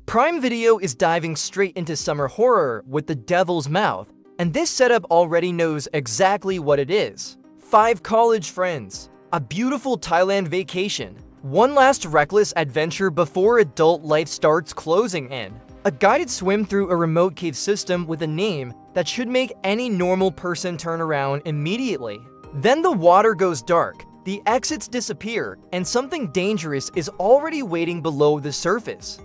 Prime Video is diving straight into summer horror with The Devil's Mouth, and this setup already knows exactly what it is. 5 college friends, a beautiful Thailand vacation, one last reckless adventure before adult life starts closing in, a guided swim through a remote cave system with a name that should make any normal person turn around immediately. Then the water goes dark, the exits disappear, and something dangerous is already waiting below the surface.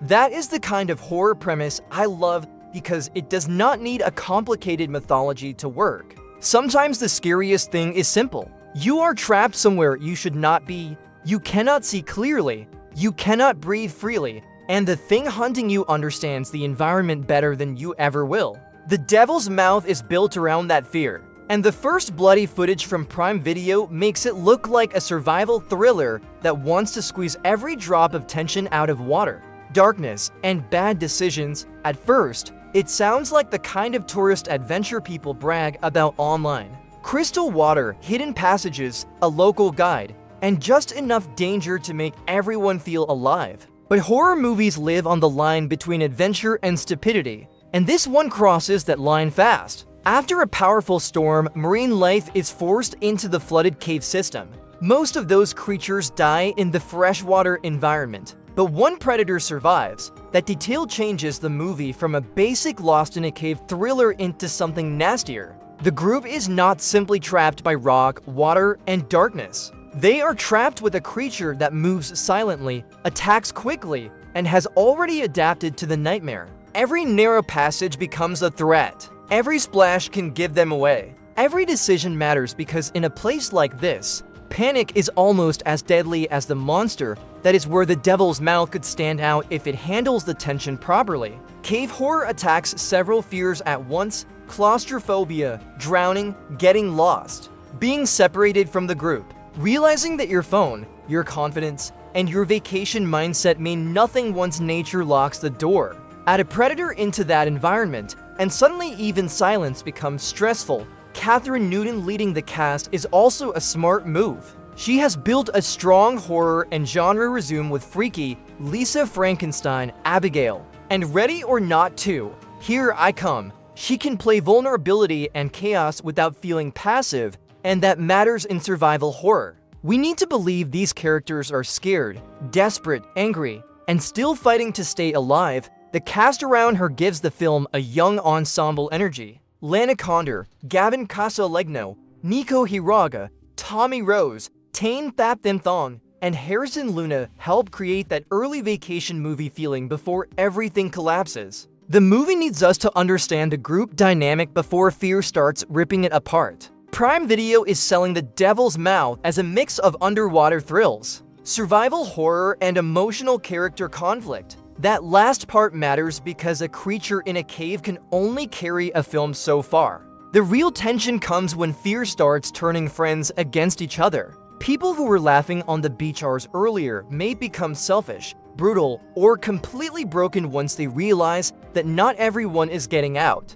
That is the kind of horror premise I love because it does not need a complicated mythology to work. Sometimes the scariest thing is simple. You are trapped somewhere you should not be, you cannot see clearly, you cannot breathe freely, and the thing hunting you understands the environment better than you ever will. The Devil's Mouth is built around that fear, and the first bloody footage from Prime Video makes it look like a survival thriller that wants to squeeze every drop of tension out of water, darkness, and bad decisions. At first, it sounds like the kind of tourist adventure people brag about online. Crystal water, hidden passages, a local guide, and just enough danger to make everyone feel alive. But horror movies live on the line between adventure and stupidity, and this one crosses that line fast. After a powerful storm, marine life is forced into the flooded cave system. Most of those creatures die in the freshwater environment, but one predator survives. That detail changes the movie from a basic lost in a cave thriller into something nastier. The group is not simply trapped by rock, water, and darkness. They are trapped with a creature that moves silently, attacks quickly, and has already adapted to the nightmare. Every narrow passage becomes a threat. Every splash can give them away. Every decision matters because in a place like this, panic is almost as deadly as the monster. That is where The Devil's Mouth could stand out if it handles the tension properly. Cave horror attacks several fears at once: claustrophobia, drowning, getting lost, being separated from the group, realizing that your phone, your confidence, and your vacation mindset mean nothing once nature locks the door. Add a predator into that environment, and suddenly even silence becomes stressful. Kathryn Newton leading the cast is also a smart move. She has built a strong horror and genre résumé with Freaky, Lisa Frankenstein, Abigail, and Ready or Not 2, Here I Come. She can play vulnerability and chaos without feeling passive, and that matters in survival horror. We need to believe these characters are scared, desperate, angry, and still fighting to stay alive. The cast around her gives the film a young ensemble energy. Lana Condor, Gavin Casalegno, Nico Hiraga, Tommy Rose, Tain Thapthim Thong, and Harrison Luna help create that early vacation movie feeling before everything collapses. The movie needs us to understand the group dynamic before fear starts ripping it apart. Prime Video is selling The Devil's Mouth as a mix of underwater thrills, survival horror, and emotional character conflict. That last part matters because a creature in a cave can only carry a film so far. The real tension comes when fear starts turning friends against each other. People who were laughing on the beach hours earlier may become selfish, brutal, or completely broken once they realize that not everyone is getting out.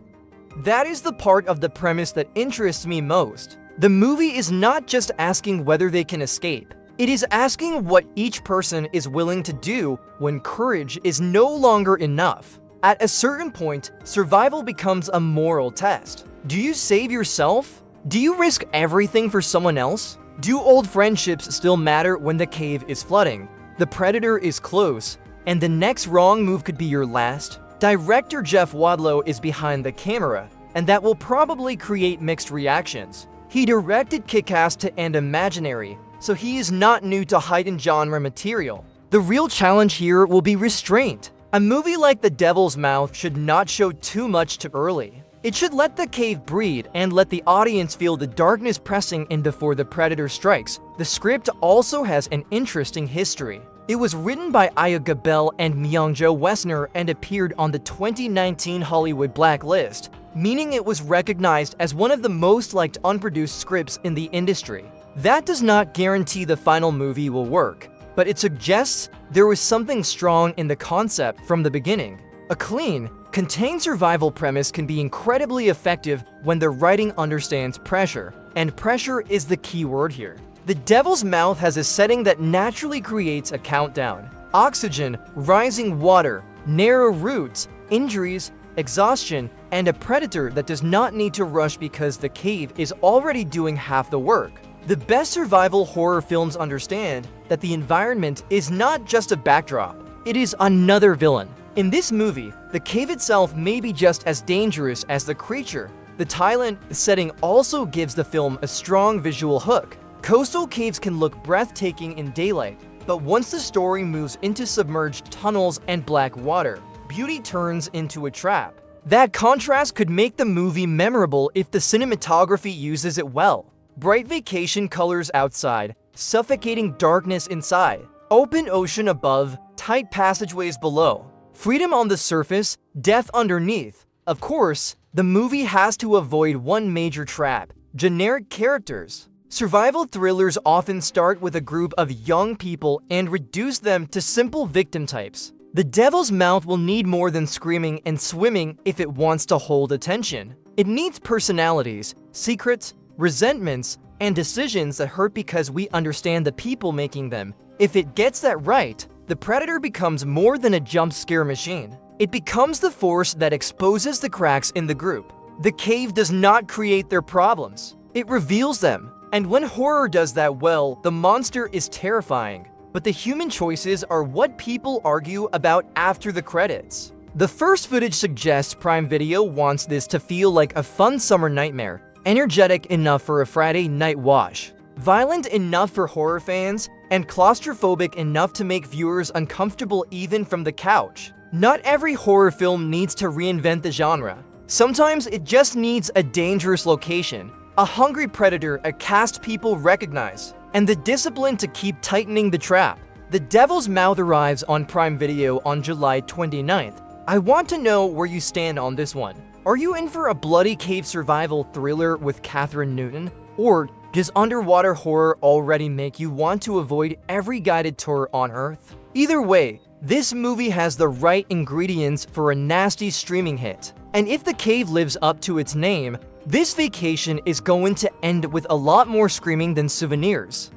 That is the part of the premise that interests me most. The movie is not just asking whether they can escape. It is asking what each person is willing to do when courage is no longer enough. At a certain point, survival becomes a moral test. Do you save yourself? Do you risk everything for someone else? Do old friendships still matter when the cave is flooding, the predator is close, and the next wrong move could be your last? Director Jeff Wadlow is behind the camera, and that will probably create mixed reactions. He directed Kick-Ass and Imaginary, so he is not new to heightened genre material. The real challenge here will be restraint. A movie like The Devil's Mouth should not show too much too early. It should let the cave breathe and let the audience feel the darkness pressing in before the predator strikes. The script also has an interesting history. It was written by Aya Gabel and Myungjo Wessner and appeared on the 2019 Hollywood Blacklist, meaning it was recognized as one of the most liked unproduced scripts in the industry. That does not guarantee the final movie will work, but it suggests there was something strong in the concept from the beginning. A clean, contained survival premise can be incredibly effective when the writing understands pressure, and pressure is the key word here. The Devil's Mouth has a setting that naturally creates a countdown. Oxygen, rising water, narrow routes, injuries, exhaustion, and a predator that does not need to rush because the cave is already doing half the work. The best survival horror films understand that the environment is not just a backdrop, it is another villain. In this movie, the cave itself may be just as dangerous as the creature. The Thailand setting also gives the film a strong visual hook. Coastal caves can look breathtaking in daylight, but once the story moves into submerged tunnels and black water, beauty turns into a trap. That contrast could make the movie memorable if the cinematography uses it well. Bright vacation colors outside, suffocating darkness inside, open ocean above, tight passageways below, freedom on the surface, death underneath. Of course, the movie has to avoid one major trap: generic characters. Survival thrillers often start with a group of young people and reduce them to simple victim types. The Devil's Mouth will need more than screaming and swimming if it wants to hold attention. It needs personalities, secrets, resentments, and decisions that hurt because we understand the people making them. If it gets that right, the predator becomes more than a jump scare machine. It becomes the force that exposes the cracks in the group. The cave does not create their problems, it reveals them. And when horror does that well, the monster is terrifying. But the human choices are what people argue about after the credits. The first footage suggests Prime Video wants this to feel like a fun summer nightmare, energetic enough for a Friday night watch, violent enough for horror fans, and claustrophobic enough to make viewers uncomfortable even from the couch. Not every horror film needs to reinvent the genre. Sometimes it just needs a dangerous location, a hungry predator a cast people recognize, and the discipline to keep tightening the trap. The Devil's Mouth arrives on Prime Video on July 29th. I want to know where you stand on this one. Are you in for a bloody cave survival thriller with Kathryn Newton? Or does underwater horror already make you want to avoid every guided tour on Earth? Either way, this movie has the right ingredients for a nasty streaming hit. And if the cave lives up to its name, this vacation is going to end with a lot more screaming than souvenirs.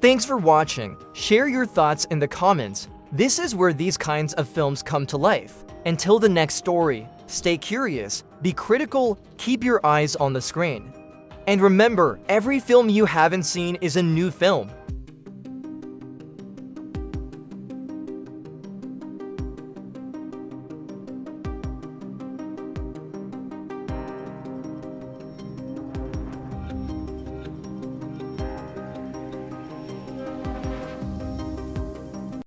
Thanks for watching. Share your thoughts in the comments. This is where these kinds of films come to life. Until the next story, stay curious, be critical, keep your eyes on the screen. And remember, every film you haven't seen is a new film.